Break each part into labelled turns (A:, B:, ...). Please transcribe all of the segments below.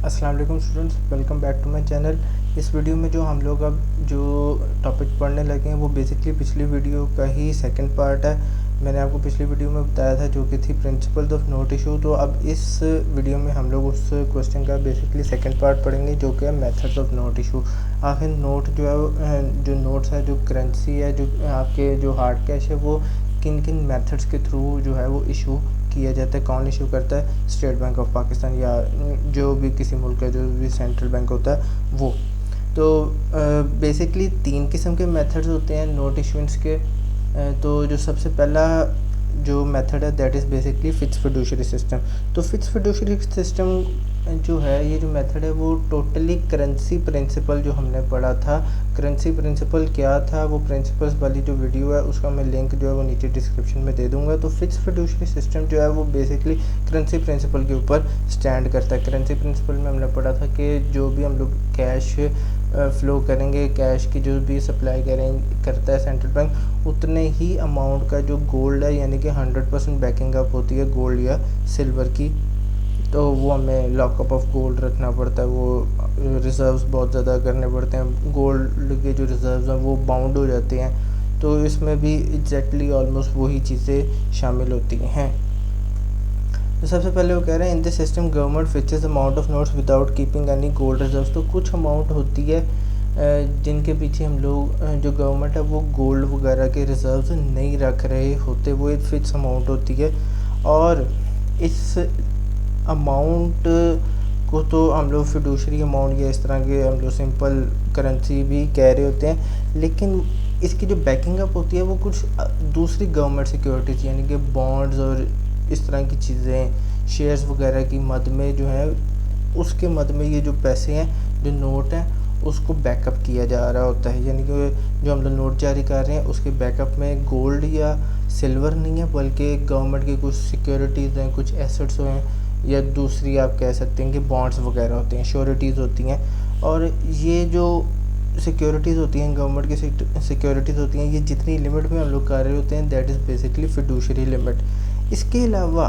A: अस्सलाम वालेकुम students, welcome back to my channel. इस वीडियो में जो हम लोग अब जो टॉपिक पढ़ने लगे हैं वो बेसिकली पिछली वीडियो का ही सेकंड पार्ट है। मैंने आपको पिछली वीडियो में बताया था जो कि थी प्रिंसिपल्स ऑफ नोट इशू। तो अब इस वीडियो में हम लोग उस क्वेश्चन का बेसिकली सेकंड पार्ट पढ़ेंगे जो कि है मेथड्स ऑफ नोट इशू। आखिर नोट जो है, जो नोट्स है, जो करेंसी है, जो आपके जो हार्ड कैश है, वो किन किन मेथड्स के थ्रू जो है वो इशू किया जाता है। कौन इशू करता है? स्टेट बैंक ऑफ पाकिस्तान या जो भी किसी मुल्क का जो भी सेंट्रल बैंक होता है वो। तो बेसिकली तीन किस्म के मेथड्स होते हैं नोट इशुएंस के। तो जो सबसे पहला जो मेथड है that is basically fix fiduciary system. तो फिक्स फिडुशियरी सिस्टम जो है, ये जो मेथड है वो टोटली करेंसी प्रिंसिपल जो हमने पढ़ा था। करेंसी प्रिंसिपल क्या था, वो प्रिंसिपल्स वाली जो वीडियो है उसका मैं लिंक जो है वो नीचे डिस्क्रिप्शन में दे दूंगा। तो फिक्स फिडुशियरी सिस्टम जो है वो बेसिकली करेंसी प्रिंसिपल के ऊपर स्टैंड करता है। करेंसी प्रिंसिपल में हमने पढ़ा था कि जो भी हम लोग कैश फ्लो करेंगे, कैश की जो भी सप्लाई करता है सेंट्रल बैंक, उतने ही अमाउंट का जो गोल्ड है, यानी कि 100% बैकिंग अप होती है गोल्ड या सिल्वर की, तो वो हमें लॉकअप ऑफ गोल्ड रखना पड़ता है। वो रिज़र्व्स बहुत ज़्यादा करने पड़ते हैं, गोल्ड के जो रिज़र्व्स हैं वो बाउंड हो जाते हैं। तो इसमें भी एग्जैक्टली ऑलमोस्ट वही चीज़ें शामिल होती हैं। तो सबसे पहले वो कह रहे हैं in this system government fixes amount of notes without keeping any gold reserves. तो कुछ अमाउंट होती है जिनके पीछे हम लोग जो गवर्नमेंट है वो गोल्ड वगैरह के रिज़र्व्स नहीं रख रहे होते, वो एक फिक्स अमाउंट होती है। और इस अमाउंट को तो हम लोग फिडुशरी अमाउंट या इस तरह के हम लोग सिंपल करेंसी भी कह रहे होते हैं, लेकिन इसकी जो बैकिंग अप होती है वो कुछ दूसरी गवर्नमेंट सिक्योरिटीज़ यानी कि बॉन्ड्स और इस तरह की चीज़ें, शेयर्स वगैरह की मद में जो है, उसके मद में ये जो पैसे हैं, जो नोट हैं, उसको बैकअप किया जा रहा होता है। यानी कि जो हम लोग नोट जारी कर रहे हैं उसके बैकअप में गोल्ड या सिल्वर नहीं है, बल्कि गवर्नमेंट की कुछ सिक्योरिटीज़ हैं, कुछ एसेट्स हैं, या दूसरी आप कह सकते हैं कि बॉन्ड्स वगैरह होते हैं, श्योरिटीज़ होती हैं। और ये जो सिक्योरिटीज़ होती हैं, गवर्नमेंट की सिक्योरिटीज़ होती हैं, ये जितनी लिमिट में हम लोग कर रहे होते हैं that is basically fiduciary limit. इसके अलावा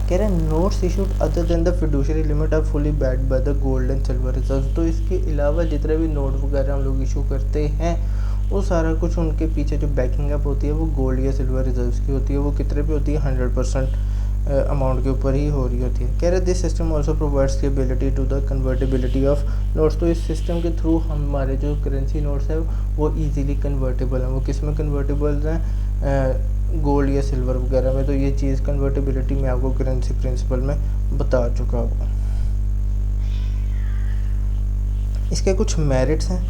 A: कह रहे हैं notes issued other than the fiduciary limit are fully backed by the gold and silver reserve. तो इसके अलावा जितने भी नोट वगैरह हम लोग इशू करते हैं वो सारा कुछ उनके पीछे जो बैकिंग अप होती है वो गोल्ड या सिल्वर रिजर्व्स की होती है। वो कितने पे होती है? 100% अमाउंट के ऊपर ही हो रही होती है। कह रहे this system also provides the ability to the convertibility of notes. तो इस सिस्टम के थ्रू हमारे जो करेंसी नोट्स है वो ईजीली कन्वर्टेबल हैं। वो किस में कन्वर्टेबल हैं? गोल्ड या सिल्वर वगैरह में। तो ये चीज़ कन्वर्टेबिलिटी में आपको करेंसी प्रिंसिपल में बता चुका हूँ। इसके कुछ मेरिट्स हैं।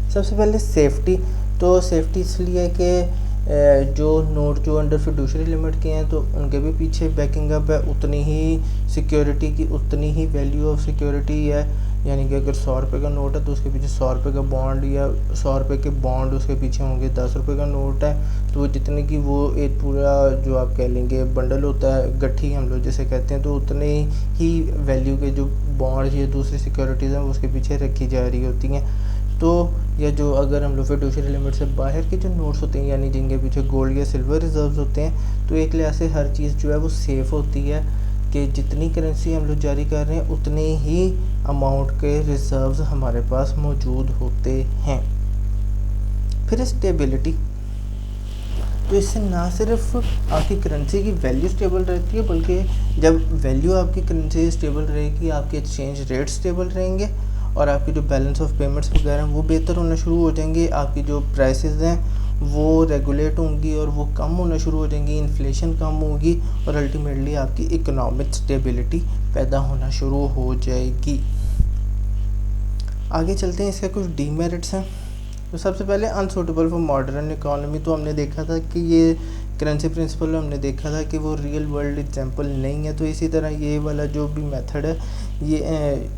A: सबसे पहले सेफ्टी। तो सेफ्टी इसलिए कि जो नोट जो अंडर फिडुशरी लिमिट के हैं तो उनके भी पीछे बैकिंग अप है, उतनी ही सिक्योरिटी की उतनी ही वैल्यू ऑफ सिक्योरिटी है। यानी कि अगर 100 रुपये का नोट है तो उसके पीछे 100 रुपये का बॉन्ड, या 100 रुपये के बॉन्ड उसके पीछे होंगे। 10 रुपये का नोट है तो वो जितने की वो एक पूरा जो आप कह लेंगे बंडल होता है, गट्ठी हम लोग जैसे कहते हैं, तो उतने ही वैल्यू के जो बॉन्ड या दूसरी सिक्योरिटीज़ हैं वो उसके पीछे रखी जा रही होती हैं। तो या जो अगर हम लोग फिडुशरी लिमिट से बाहर के जो नोट्स होते हैं, यानी जिनके पीछे गोल्ड या सिल्वर रिजर्व्स होते हैं, तो एक लिहाज से हर चीज़ जो है वो सेफ़ होती है कि जितनी करेंसी हम लोग जारी कर रहे हैं उतने ही अमाउंट के रिजर्व्स हमारे पास मौजूद होते हैं। फिर स्टेबिलिटी। तो इससे ना सिर्फ आपकी करेंसी की वैल्यू स्टेबल रहती है, बल्कि जब वैल्यू आपकी करेंसी स्टेबल रहेगी, आपके एक्सचेंज रेट स्टेबल रहेंगे और आपकी जो बैलेंस ऑफ पेमेंट्स वगैरह वो बेहतर होना शुरू हो जाएंगे। आपकी जो प्राइसेस हैं वो रेगुलेट होंगी और वो कम होना शुरू हो जाएंगी, इन्फ्लेशन कम होगी और अल्टीमेटली आपकी इकोनॉमिक स्टेबिलिटी पैदा होना शुरू हो जाएगी। आगे चलते हैं, इसके कुछ डीमेरिट्स हैं। तो सबसे पहले अनसूटेबल फॉर मॉडर्न इकोनॉमी। तो हमने देखा था कि ये करेंसी प्रिंसिपल में हमने देखा था कि वो रियल वर्ल्ड एग्जांपल नहीं है। तो इसी तरह ये वाला जो भी मेथड है, ये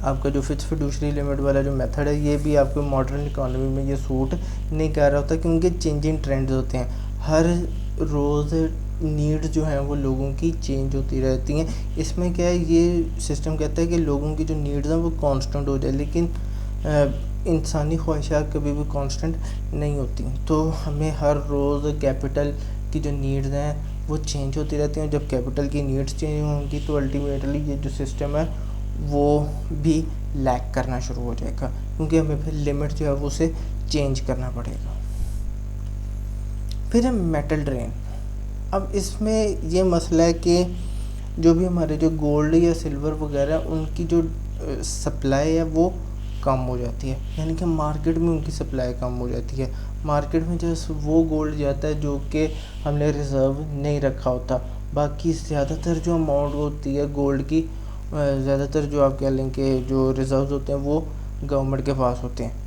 A: आपका जो फिक्स फिडुशरी लिमिट वाला जो मेथड है, ये भी आपको मॉडर्न इकोनॉमी में ये सूट नहीं कर रहा होता, क्योंकि चेंजिंग ट्रेंड्स होते हैं। हर रोज़ नीड्स जो हैं वो लोगों की चेंज होती रहती हैं। इसमें क्या है, ये सिस्टम कहता है कि लोगों की जो नीड्स हैं वो कांस्टेंट हो जाए, लेकिन इंसानी ख्वाहिशात कभी भी कांस्टेंट नहीं होती। तो हमें हर रोज़ कैपिटल की जो नीड्स हैं वो चेंज होती रहती हैं। जब कैपिटल की नीड्स चेंज होंगी तो अल्टीमेटली ये जो सिस्टम है वो भी लैक करना शुरू हो जाएगा, क्योंकि हमें फिर लिमिट जो है वो उसे चेंज करना पड़ेगा। फिर है मेटल ड्रेन। अब इसमें ये मसला है कि जो भी हमारे जो गोल्ड या सिल्वर वगैरह उनकी जो सप्लाई है वो कम हो जाती है, यानी कि मार्केट में उनकी सप्लाई कम हो जाती है। मार्केट में जो वो गोल्ड जाता है जो कि हमने रिज़र्व नहीं रखा होता। बाकी ज़्यादातर जो अमाउंट होती है गोल्ड की, ज़्यादातर जो आप कह लें कि जो रिज़र्व होते हैं वो गवर्नमेंट के पास होते हैं।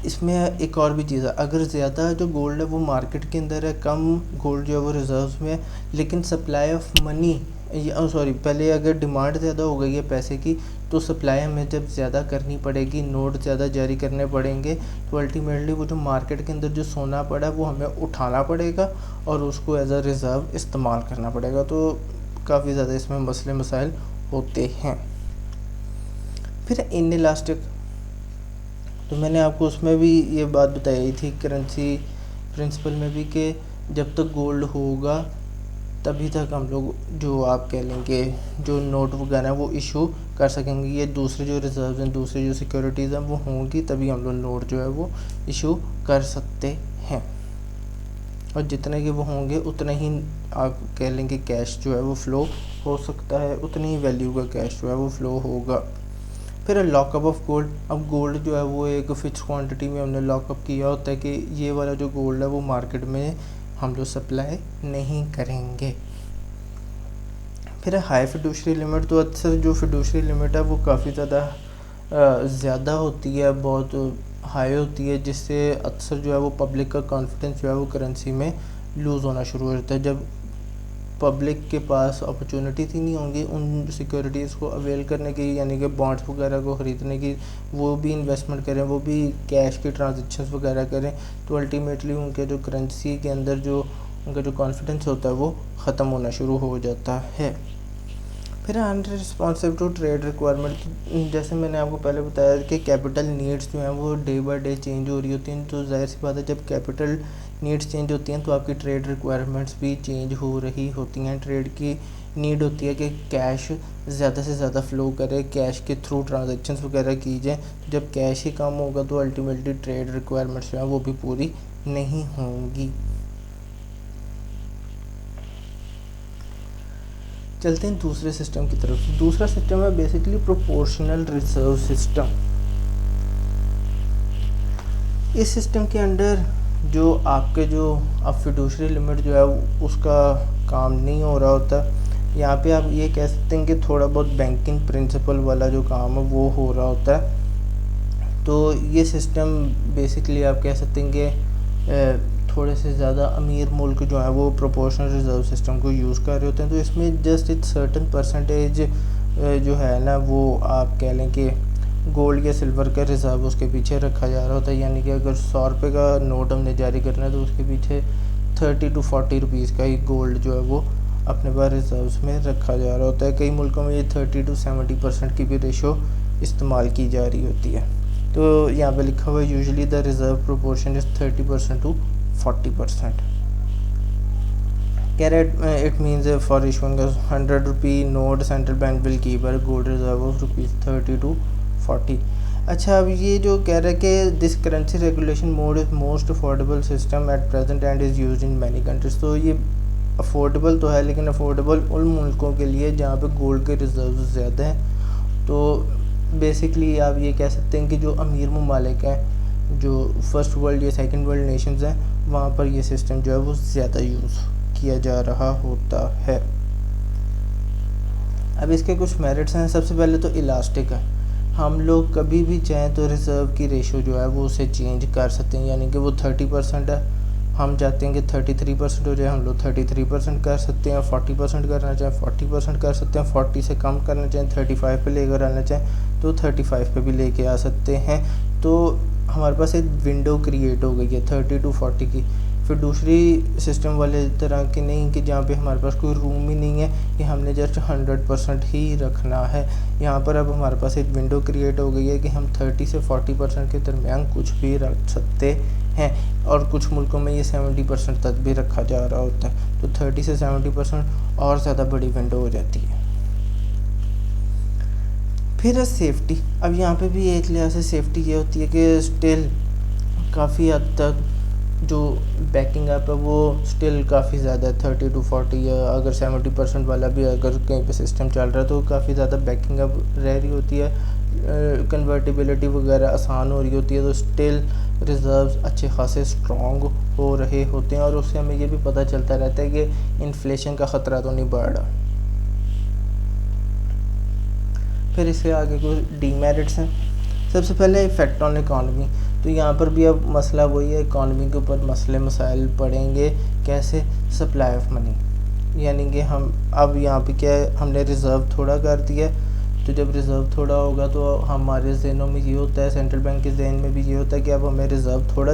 A: इसमें एक और भी चीज़ है, अगर ज़्यादा जो गोल्ड है वो मार्केट के अंदर है, कम गोल्ड जो है वो रिज़र्व्स में है, लेकिन सप्लाई ऑफ मनी पहले अगर डिमांड ज़्यादा हो गई है पैसे की, तो सप्लाई हमें जब ज़्यादा करनी पड़ेगी, नोट ज़्यादा जारी करने पड़ेंगे, तो अल्टीमेटली वो जो मार्केट के अंदर जो सोना पड़ा है वो हमें उठाना पड़ेगा और उसको एज अ रिज़र्व इस्तेमाल करना पड़ेगा। तो काफ़ी ज़्यादा इसमें मसले मसाइल होते हैं। फिर इनइलास्टिक, तो मैंने आपको उसमें भी ये बात बताई थी करेंसी प्रिंसिपल में भी, कि जब तक गोल्ड होगा तभी तक हम लोग जो आप कह लेंगे जो नोट वगैरह है वो इशू कर सकेंगे। ये दूसरे जो रिज़र्व हैं, दूसरी जो सिक्योरिटीज़ हैं वो होंगी, तभी हम लोग नोट जो है वो इशू कर सकते हैं। और जितने के वो होंगे उतने ही आप कह लेंगे कैश जो है वो फ़्लो हो सकता है, उतनी ही वैल्यू का कैश जो है वो फ़्लो होगा। फिर लॉकअप ऑफ गोल्ड। अब गोल्ड जो है वो एक फिक्स क्वांटिटी में हमने लॉकअप किया होता है कि ये वाला जो गोल्ड है वो मार्केट में हम लोग सप्लाई नहीं करेंगे। फिर हाई फिडुशरी लिमिट। तो अक्सर जो फिडुशरी लिमिट है वो काफ़ी ज़्यादा होती है, बहुत हाई होती है, जिससे अक्सर जो है वो पब्लिक का कॉन्फिडेंस जो है वो करेंसी में लूज़ होना शुरू हो जाता है। जब पब्लिक के पास अपॉर्चुनिटीज़ ही नहीं होंगी उन सिक्योरिटीज़ को अवेल करने की, यानी कि बॉन्ड्स वगैरह को ख़रीदने की, वो भी इन्वेस्टमेंट करें, वो भी कैश के ट्रांजेक्शन्स वगैरह करें, तो अल्टीमेटली उनके जो करेंसी के अंदर जो उनका जो कॉन्फिडेंस होता है वो ख़त्म होना शुरू हो जाता है। फिर अनरिस्पॉन्सिव टू ट्रेड रिक्वायरमेंट। जैसे मैंने आपको पहले बताया कि कैपिटल नीड्स जो हैं वो डे बाय डे चेंज हो रही होती हैं, तो जाहिर सी बात है जब कैपिटल नीड्स चेंज होती हैं तो आपकी ट्रेड रिक्वायरमेंट्स भी चेंज हो रही होती हैं। ट्रेड की नीड होती है कि कैश ज़्यादा से ज़्यादा फ़्लो करे, कैश के थ्रू ट्रांजेक्शन्स वगैरह की जाए। जब कैश ही कम होगा तो अल्टीमेटली ट्रेड रिक्वायरमेंट्स जो हैं वो भी पूरी नहीं होंगी। चलते हैं दूसरे सिस्टम की तरफ। दूसरा सिस्टम है बेसिकली प्रोपोर्शनल रिजर्व सिस्टम। इस सिस्टम के अंडर जो आपके जो अब फिडुशरी लिमिट जो है उसका काम नहीं हो रहा होता। यहाँ पे आप ये कह सकते हैं कि थोड़ा बहुत बैंकिंग प्रिंसिपल वाला जो काम है वो हो रहा होता है। तो ये सिस्टम बेसिकली आप कह सकते हैं कि थोड़े से ज़्यादा अमीर मुल्क जो है वो प्रोपोर्शनल रिज़र्व सिस्टम को यूज़ कर रहे होते हैं। तो इसमें जस्ट एक सर्टन परसेंटेज जो है ना वो आप कह लें कि गोल्ड या सिल्वर का रिज़र्व उसके पीछे रखा जा रहा होता है। यानी कि अगर 100 रुपये का नोट हमने जारी करना है तो उसके पीछे 30 to 40 रुपीज़ का ही गोल्ड जो है वो अपने पास रिज़र्व्स में रखा जा रहा होता है। कई मुल्कों में ये 30 to 70% की भी रेशो इस्तेमाल की जा रही होती है। तो यहाँ पे लिखा हुआ है usually the reserve proportion is 30% to 40%. It means for issuing a 100 rupee note, central bank will keep a gold reserve of rupees 30 to 40. अच्छा, अब ये जो कह रहा है कि this currency regulation mode is most affordable system at present and is used in many countries. तो ये अफोर्डेबल तो है, लेकिन अफोर्डेबल उन मुल्कों के लिए जहाँ पे गोल्ड के रिजर्व ज़्यादा हैं। तो बेसिकली आप ये कह सकते हैं कि जो अमीर ममालिक हैं, जो फर्स्ट वर्ल्ड या सेकंड वर्ल्ड नेशंस हैं, वहाँ पर ये सिस्टम जो है वो ज़्यादा यूज़ किया जा रहा होता है। अब इसके कुछ मेरिट्स हैं। सबसे पहले तो इलास्टिक है, हम लोग कभी भी चाहें तो रिज़र्व की रेशो जो है वो उसे चेंज कर सकते हैं। यानी कि वो 30% है, हम चाहते हैं कि 33% हो जाए, हम लोग 33% कर सकते हैं। 40% करना चाहें 40% कर सकते हैं। 40 से कम करना चाहें 35 पे लेकर आना चाहें तो 35 पे भी लेके आ सकते हैं। तो हमारे पास एक विंडो क्रिएट हो गई है 30 to 40 की। फिर दूसरी सिस्टम वाले तरह की नहीं कि जहाँ पे हमारे पास कोई रूम ही नहीं है कि हमने जस्ट 100% ही रखना है। यहाँ पर अब हमारे पास एक विंडो क्रिएट हो गई है कि हम 30 से 40% के दरमियान कुछ भी रख सकते हैं, और कुछ मुल्कों में ये 70% तक भी रखा जा रहा होता है। तो 30 से 70% और ज़्यादा बड़ी विंडो हो जाती है। फिर है सेफ्टी। अब यहाँ पे भी एक लिहाज से सेफ्टी ये होती है कि स्टिल काफ़ी हद तक जो बैकिंग अप है वो स्टिल काफ़ी ज़्यादा है, 30 to 40 या अगर 70% वाला भी अगर कहीं पे सिस्टम चल रहा है तो काफ़ी ज़्यादा बैकिंग अप रह रही होती है, कन्वर्टिबिलिटी वगैरह आसान हो रही होती है, तो स्टिल रिज़र्व्स अच्छे खासे स्ट्रॉन्ग हो रहे होते हैं और उससे हमें ये भी पता चलता रहता है कि इन्फ्लेशन का ख़तरा तो नहीं बढ़ रहा। फिर इसके आगे कुछ डीमेरिट्स हैं। सबसे पहले इफ़ेक्ट ऑन इकॉनमी, तो यहाँ पर भी अब मसला वही है, इकॉनमी के ऊपर मसले मसाइल पड़ेंगे। कैसे? सप्लाई ऑफ मनी, यानी कि हम अब यहाँ पे क्या है, हमने रिज़र्व थोड़ा कर दिया, तो जब रिज़र्व थोड़ा होगा तो हमारे जहनों में ये होता है, सेंट्रल बैंक के जहन में भी ये होता है कि अब हमें रिज़र्व थोड़ा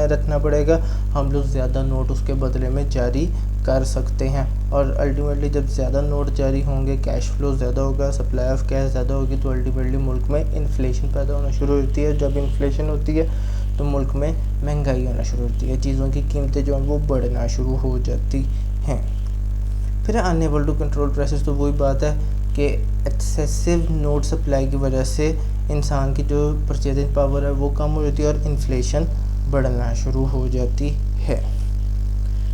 A: रखना पड़ेगा, हम लोग ज़्यादा नोट उसके बदले में जारी कर सकते हैं। और अल्टीमेटली जब ज़्यादा नोट जारी होंगे, कैश फ्लो ज़्यादा होगा, सप्लाई ऑफ कैश ज़्यादा होगी, तो अल्टीमेटली मुल्क में इन्फ्लेशन पैदा होना शुरू होती है। जब इन्फ्लेशन होती है तो मुल्क में महंगाई होना शुरू होती है, चीज़ों की कीमतें जो हैं वो बढ़ना शुरू हो जाती हैं। फिर अनएबल टू कंट्रोल प्राइसेस, तो वही बात है कि एक्सेसिव नोट सप्लाई की वजह से इंसान की जो परचेजिंग पावर है वो कम हो जाती है और इन्फ्लेशन बढ़ना शुरू हो जाती है।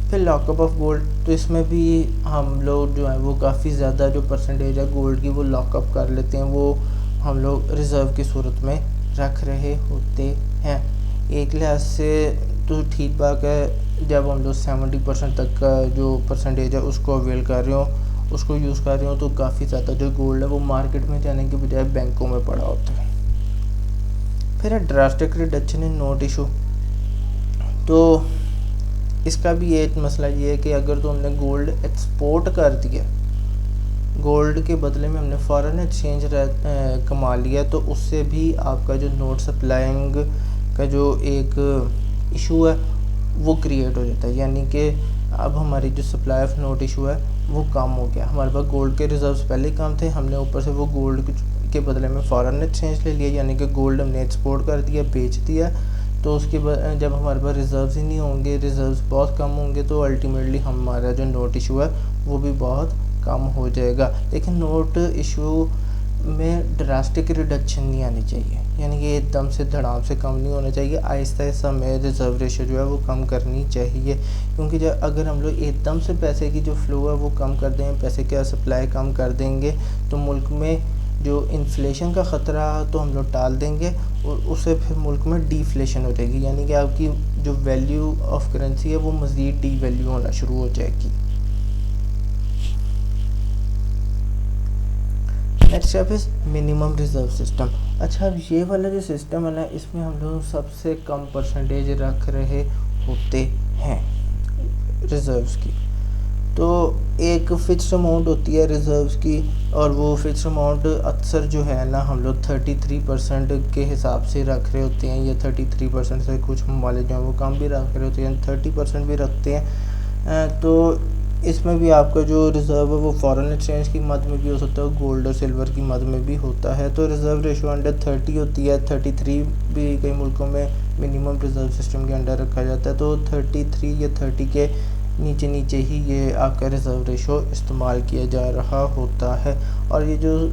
A: फिर लॉकअप ऑफ गोल्ड, तो इसमें भी हम लोग जो है वो काफ़ी ज़्यादा जो परसेंटेज है गोल्ड की वो लॉकअप कर लेते हैं, वो हम लोग रिज़र्व की सूरत में रख रहे होते हैं। एक लिहाज से तो ठीक बात है, जब हम लोग 70% तक का जो परसेंटेज है उसको अवेल कर रहे हो, उसको यूज़ कर रहे हो, तो काफ़ी ज़्यादा जो गोल्ड है वो मार्केट में जाने के बजाय बैंकों में पड़ा होता है। फिर है drastic reduction in note issue, तो इसका भी एक मसला ये है कि अगर तो हमने गोल्ड एक्सपोर्ट कर दिया, गोल्ड के बदले में हमने फॉरेन एक्सचेंज कमा लिया, तो उससे भी आपका जो नोट सप्लाइंग का जो एक इशू है वो क्रिएट हो जाता है, यानी कि अब हमारी जो सप्लाई ऑफ नोट इशू है वो कम हो गया। हमारे पास गोल्ड के रिजर्व्स पहले ही कम थे, हमने ऊपर से वो गोल्ड के बदले में फॉरेन एक्सचेंज ले लिया, यानी कि गोल्ड हमने एक्सपोर्ट कर दिया, बेच दिया, तो उसके बाद जब हमारे पास रिज़र्व्स ही नहीं होंगे, रिज़र्व्स बहुत कम होंगे, तो अल्टीमेटली हमारा जो नोट इशू है वो भी बहुत कम हो जाएगा। लेकिन नोट इशू में ड्रास्टिक रिडक्शन नहीं आनी चाहिए, यानी कि एकदम से धड़ाम से कम नहीं होना चाहिए, आहिस्ता आहिस्ता हमें रिज़र्व रेशो जो है वो कम करनी चाहिए। क्योंकि जब अगर हम लोग एकदम से पैसे की जो फ़्लो है वो कम कर दें, पैसे का सप्लाई कम कर देंगे, तो मुल्क में जो इन्फ्लेशन का ख़तरा तो हम लोग टाल देंगे और उससे फिर मुल्क में डीफ्लेशन हो जाएगी, यानी कि आपकी जो वैल्यू ऑफ करेंसी है वो मज़ीद डी वैल्यू होना शुरू हो जाएगी। Next step is minimum reserve system. अच्छा, अब ये वाला जो सिस्टम है ना, इसमें हम लोग सबसे कम परसेंटेज रख रहे होते हैं रिज़र्व्स की, तो एक फ़िक्स्ड अमाउंट होती है रिज़र्व्स की, और वो फ़िक्स्ड अमाउंट अक्सर जो है ना हम लोग 33% के हिसाब से रख रहे होते हैं, या 33% से कुछ ममालिक जो हैं वो कम भी रख रहे होते हैं, 30% भी रखते हैं। तो इसमें भी आपका जो रिज़र्व है वो फॉरेन एक्सचेंज की मद में भी हो सकता है, गोल्ड और सिल्वर की मद में भी होता है, तो रिज़र्व रेशो अंडर 30 होती है, 33 भी कई मुल्कों में मिनिमम रिज़र्व सिस्टम के अंडर रखा जाता है, तो 33 या 30 के नीचे नीचे ही ये आपका रिज़र्व रेशो इस्तेमाल किया जा रहा होता है। और ये जो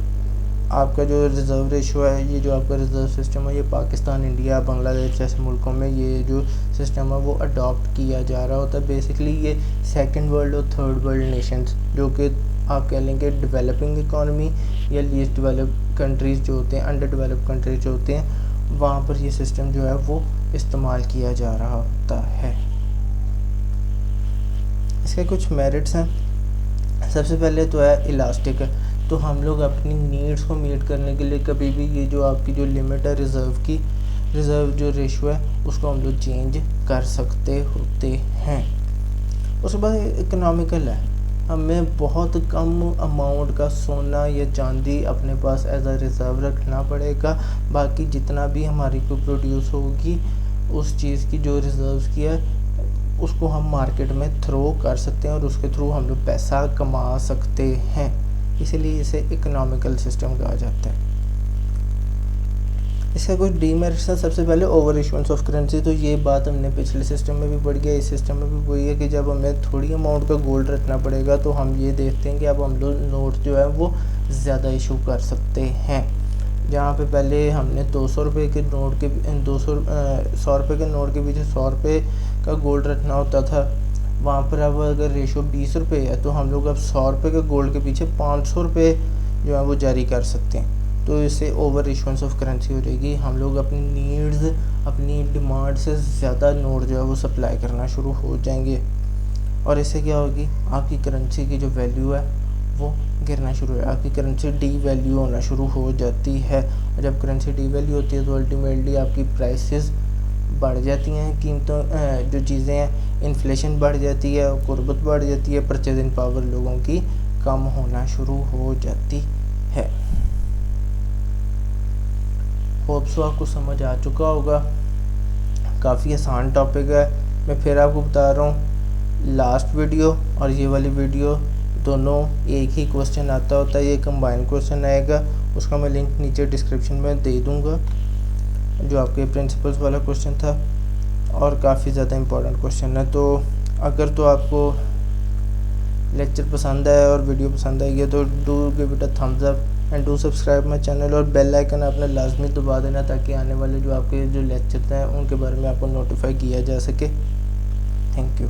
A: आपका जो रिज़र्व रेशो है, ये जो आपका रिज़र्व सिस्टम है, ये पाकिस्तान, इंडिया, बांग्लादेश जैसे मुल्कों में ये जो सिस्टम है वो अडॉप्ट किया जा रहा होता है। बेसिकली ये सेकंड वर्ल्ड और थर्ड वर्ल्ड नेशंस, जो कि आप कह लेंगे डेवलपिंग इकॉनमी या लीस्ट डेवलप कंट्रीज़ जो होते हैं, अंडर डेवलप कंट्रीज जो होते हैं, वहाँ पर ये सिस्टम जो है वो इस्तेमाल किया जा रहा होता है। इसके कुछ मेरिट्स हैं। सबसे पहले तो है इलास्टिक, तो हम लोग अपनी नीड्स को मीट करने के लिए कभी भी ये जो आपकी जो लिमिट है रिज़र्व की, रिज़र्व जो रेशो है उसको हम लोग चेंज कर सकते होते हैं। उसके बाद इकोनॉमिकल है, हमें बहुत कम अमाउंट का सोना या चांदी अपने पास एज अ रिज़र्व रखना पड़ेगा, बाकी जितना भी हमारी को प्रोड्यूस होगी उस चीज़ की जो रिज़र्व्स की है उसको हम मार्केट में थ्रो कर सकते हैं और उसके थ्रू हम लोग पैसा कमा सकते हैं, इसीलिए इसे इकोनॉमिकल सिस्टम कहा जाता है। इसका कुछ डीमेरिट्स है। सबसे पहले ओवर इशुएंस ऑफ करेंसी, तो ये बात हमने पिछले सिस्टम में भी पढ़ी है, इस सिस्टम में भी वही है कि जब हमें थोड़ी अमाउंट का गोल्ड रखना पड़ेगा तो हम ये देखते हैं कि अब हम लोग नोट जो है वो ज़्यादा इशू कर सकते हैं। जहाँ पे पहले हमने 200 रुपये के नोट के 100 रुपये के नोट के पीछे 100 रुपये का गोल्ड रखना होता था, वहाँ पर अब अगर रेशो 20 रुपये है तो हम लोग अब 100 रुपये के गोल्ड के पीछे 500 रुपये जो है वो जारी कर सकते हैं। तो इससे ओवर इशुएंस ऑफ करेंसी हो जाएगी। हम लोग अपनी नीड्स, अपनी डिमांड से ज़्यादा नोट जो है वो सप्लाई करना शुरू हो जाएंगे, और इससे क्या होगी, आपकी करेंसी की जो वैल्यू है वो गिरना शुरू है, आपकी करेंसी डी वैल्यू होना शुरू हो जाती है। और जब करेंसी डी वैल्यू होती है तो अल्टीमेटली आपकी प्राइसेस बढ़ जाती हैं, कीमतों जो चीज़ें हैं, इन्फ्लेशन बढ़ जाती है, गुर्बत बढ़ जाती है, परचेजिंग पावर लोगों की कम होना शुरू हो जाती है। होप सो आपको समझ आ चुका होगा। काफ़ी आसान टॉपिक है। मैं फिर आपको बता रहा हूँ, लास्ट वीडियो और ये वाली वीडियो दोनों एक ही क्वेश्चन आता होता है, ये कंबाइन क्वेश्चन आएगा, उसका मैं लिंक नीचे डिस्क्रिप्शन में दे दूँगा, जो आपके प्रिंसिपल्स वाला क्वेश्चन था और काफ़ी ज़्यादा इम्पोर्टेंट क्वेश्चन है। तो अगर तो आपको लेक्चर पसंद आया और वीडियो पसंद आएगी तो do give it a thumbs up and do subscribe my channel, और बेल आइकन आपने लाजमी दबा देना ताकि आने वाले जो आपके जो लेक्चर हैं उनके बारे में आपको नोटिफाई किया जा सके। Thank you.